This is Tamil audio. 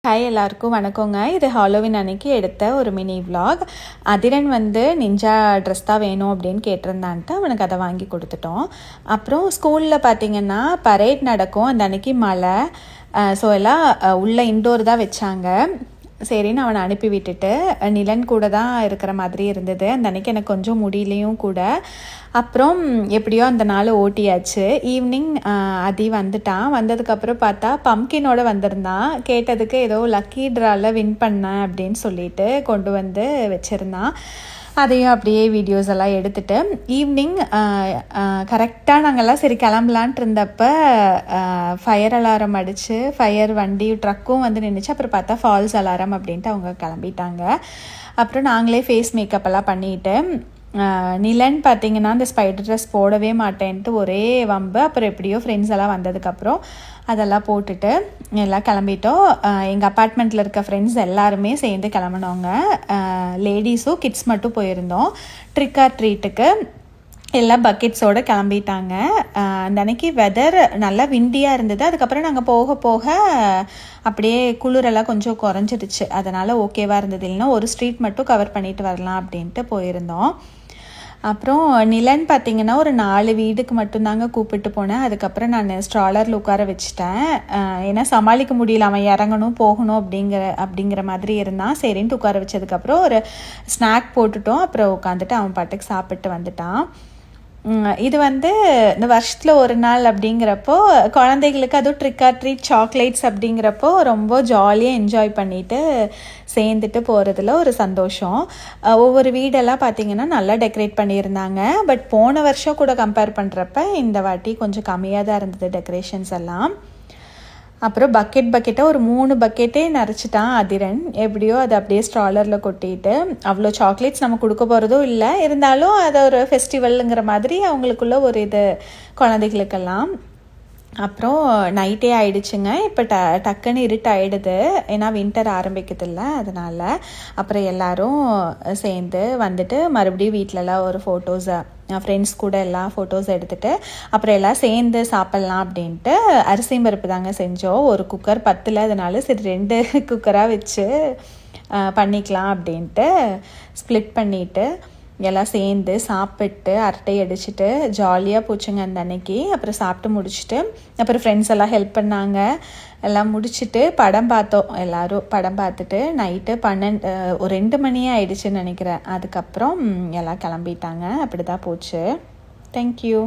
ஹாய் எல்லாருக்கும் வணக்கங்க. இது ஹாலோவின் அன்னைக்கு எடுத்த ஒரு mini vlog. Athiran ninja dress தான் வேணும் அப்படின்னு கேட்டிருந்தான்ட்டு அவனுக்கு அதை வாங்கி கொடுத்துட்டோம். அப்புறம் ஸ்கூலில் பார்த்திங்கன்னா பரேட் நடக்கும். அந்த அன்னைக்கு மழை, ஸோ எல்லாம் உள்ளே இன்டோர் தான் வச்சாங்க. சரின்னு அவனை அனுப்பி விட்டுட்டு நிலன் கூட தான் இருக்கிற மாதிரி இருந்தது. அந்த அன்னைக்கு எனக்கு கொஞ்சம் முடியலையும் கூட. அப்புறம் எப்படியோ அந்த நாள் ஓட்டியாச்சு. ஈவினிங் அதி வந்ததுக்கப்புறம் பார்த்தா பம்கினோட வந்திருந்தான். கேட்டதுக்கு ஏதோ லக்கி ட்ராவில் வின் பண்ணேன் அப்படின்னு சொல்லிட்டு கொண்டு வந்து வச்சுருந்தான். அதையும் அப்படியே வீடியோஸ் எல்லாம் எடுத்துகிட்டு ஈவினிங் கரெக்டாக நாங்கள்லாம் சரி கிளம்பலான்ட்டு இருந்தப்போ ஃபயர் அலாரம் அடித்து ஃபயர் வண்டி ட்ரக்கும் நின்றுச்சு. அப்புறம் பார்த்தா ஃபால்ஸ் அலாரம் அப்படின்ட்டு அவங்க கிளம்பிட்டாங்க. அப்புறம் நாங்களே ஃபேஸ் மேக்கப்பெல்லாம் பண்ணிவிட்டு நிலன் பார்த்திங்கன்னா அந்த ஸ்பைடர் ட்ரெஸ் போடவே மாட்டேன்ட்டு ஒரே வம்பு. அப்புறம் எப்படியோ ஃப்ரெண்ட்ஸ் எல்லாம் வந்ததுக்கப்புறம் அதெல்லாம் போட்டுட்டு எல்லாம் கிளம்பிட்டோம். எங்கள் அப்பார்ட்மெண்ட்டில் இருக்க ஃப்ரெண்ட்ஸ் எல்லாருமே சேர்ந்து கிளம்பினோங்க. லேடிஸும் கிட்ஸ் மட்டும் போயிருந்தோம். ட்ரிக் ஆர் ட்ரீட்டுக்கு எல்லாம் பக்கெட்ஸோடு கிளம்பிட்டாங்க. அந்த அன்னைக்கு வெதர் நல்லா விண்டியாக இருந்தது. அதுக்கப்புறம் நாங்கள் போக போக அப்படியே குளிரெல்லாம் கொஞ்சம் குறைஞ்சிடுச்சு. அதனால் ஓகேவாக இருந்தது. இல்லைன்னா ஒரு ஸ்ட்ரீட் மட்டும் கவர் பண்ணிட்டு வரலாம் அப்படின்ட்டு போயிருந்தோம். அப்புறம் நிலன் பார்த்திங்கன்னா ஒரு 4 வீடுக்கு மட்டும்தாங்க கூப்பிட்டு போனேன். அதுக்கப்புறம் நான் ஸ்ட்ராலரில் உட்கார வச்சுட்டேன். ஏன்னா சமாளிக்க முடியல, அவன் இறங்கணும் போகணும் அப்படிங்கிற மாதிரி இருந்தான். சரின்ட்டு உட்கார வச்சதுக்கப்புறம் ஒரு ஸ்நாக் போட்டுட்டோம். அப்புறம் உட்காந்துட்டு அவன் பாட்டுக்கு சாப்பிட்டு வந்துட்டான். இது இந்த வருஷத்தில் ஒரு நாள் அப்படிங்கிறப்போ குழந்தைகளுக்கு அதுவும் ட்ரிக் ஆர் ட்ரீட் சாக்லேட்ஸ் அப்படிங்கிறப்போ ரொம்ப ஜாலியாக என்ஜாய் பண்ணிவிட்டு சேர்ந்துட்டு போகிறதுல ஒரு சந்தோஷம். ஒவ்வொரு வீடெல்லாம் பார்த்திங்கன்னா நல்லா டெக்கரேட் பண்ணியிருந்தாங்க. பட் போன வருஷம் கூட கம்பேர் பண்ணுறப்ப இந்த வாட்டி கொஞ்சம் கம்மியாக தான் இருந்தது டெக்கரேஷன்ஸ் எல்லாம். அப்புறம் பக்கெட்டாக ஒரு 3 பக்கெட்டே நிறச்சிட்டான் அதிரன். எப்படியோ அதை அப்படியே ஸ்ட்ராலரில் கொட்டிட்டு, அவ்வளோ சாக்லேட்ஸ் நம்ம கொடுக்க போகிறதும் இல்லை, இருந்தாலும் அதை ஒரு ஃபெஸ்டிவலுங்கிற மாதிரி அவங்களுக்குள்ள ஒரு இது குழந்தைகளுக்கெல்லாம். அப்புறம் நைட்டே ஆயிடுச்சுங்க. இப்போ டக்குன்னு இருட்டு ஆகிடுது, ஏன்னா வின்டர் ஆரம்பிக்கிறதில்ல அதனால். அப்புறம் எல்லோரும் சேர்ந்து வந்துட்டு மறுபடியும் வீட்டிலலாம் ஒரு ஃபோட்டோஸை ஃப்ரெண்ட்ஸ் கூட எல்லாம் ஃபோட்டோஸ் எடுத்துகிட்டு அப்புறம் எல்லாம் சேர்ந்து சாப்பிட்லாம் அப்படின்ட்டு அரிசி பருப்பு தாங்க செஞ்சோம். ஒரு குக்கர் பத்தில், அதனால சரி 2 குக்கராக வச்சு பண்ணிக்கலாம் அப்படின்ட்டு ஸ்ப்ளிட் பண்ணிவிட்டு எல்லாம் சேர்ந்து சாப்பிட்டு அரட்டை அடிச்சுட்டு ஜாலியாக போச்சுங்க அந்த அன்னைக்கு. அப்புறம் சாப்பிட்டு முடிச்சுட்டு அப்புறம் ஃப்ரெண்ட்ஸ் எல்லாம் ஹெல்ப் பண்ணாங்க. எல்லாம் முடிச்சுட்டு படம் பார்த்தோம். எல்லோரும் படம் பார்த்துட்டு நைட்டு 2 மணியே ஆயிடுச்சுன்னு நினைக்கிறேன். அதுக்கப்புறம் எல்லாம் கிளம்பிட்டாங்க. அப்படி தான் போச்சு. தேங்க்யூ.